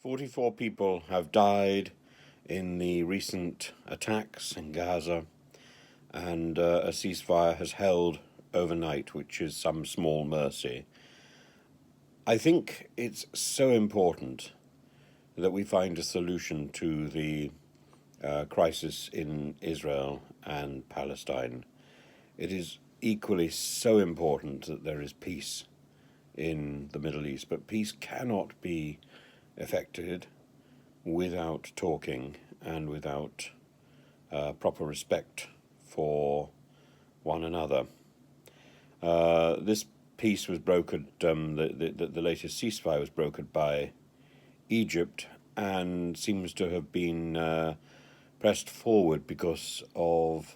44 people have died in the recent attacks in Gaza, and a ceasefire has held overnight, which is some small mercy. I think it's so important that we find a solution to the crisis in Israel and Palestine. It is equally so important that there is peace in the Middle East, but peace cannot be effected without talking and without proper respect for one another. This peace was brokered, the latest ceasefire was brokered by Egypt and seems to have been pressed forward because of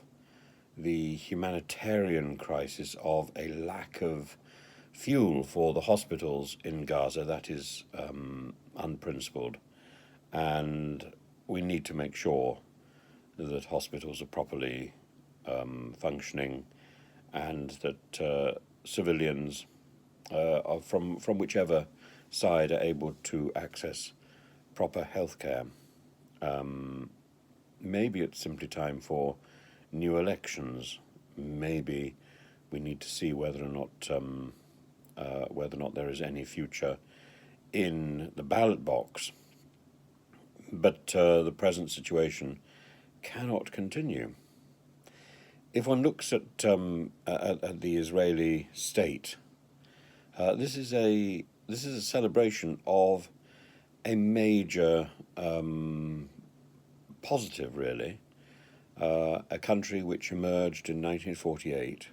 the humanitarian crisis of a lack of fuel for the hospitals in Gaza. That is unprincipled, and we need to make sure that hospitals are properly functioning, and that civilians from whichever side are able to access proper health care. Maybe it's simply time for new elections. Maybe we need to see whether or not there is any future in the ballot box. But the present situation cannot continue. If one looks at the Israeli state, this is a celebration of a major positive, really. A country which emerged in 1948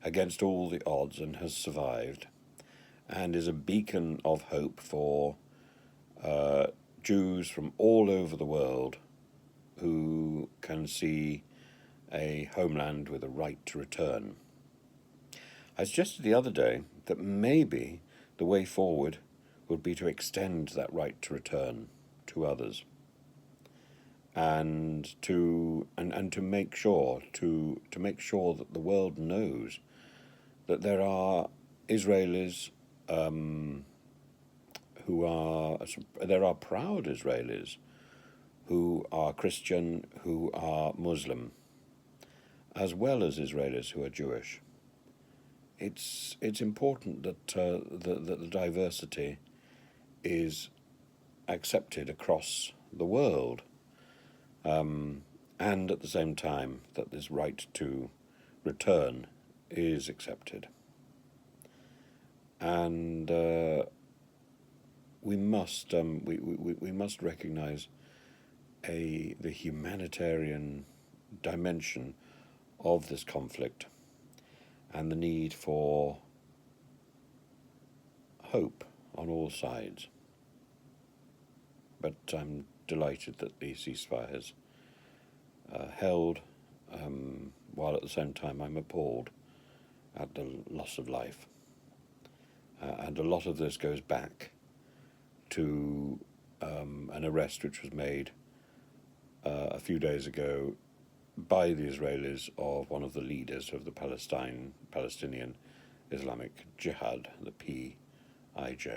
against all the odds and has survived, and is a beacon of hope for Jews from all over the world who can see a homeland with a right to return. I suggested the other day that maybe the way forward would be to extend that right to return to others, and to make sure that the world knows that there are Israelis there are proud Israelis who are Christian, who are Muslim, as well as Israelis who are Jewish. It's important that the diversity is accepted across the world, and at the same time that this right to return is accepted. And we must recognize the humanitarian dimension of this conflict and the need for hope on all sides. But I'm delighted that the ceasefire has held, while at the same time I'm appalled at the loss of life. And a lot of this goes back to an arrest which was made a few days ago by the Israelis of one of the leaders of the Palestinian Islamic Jihad, the PIJ.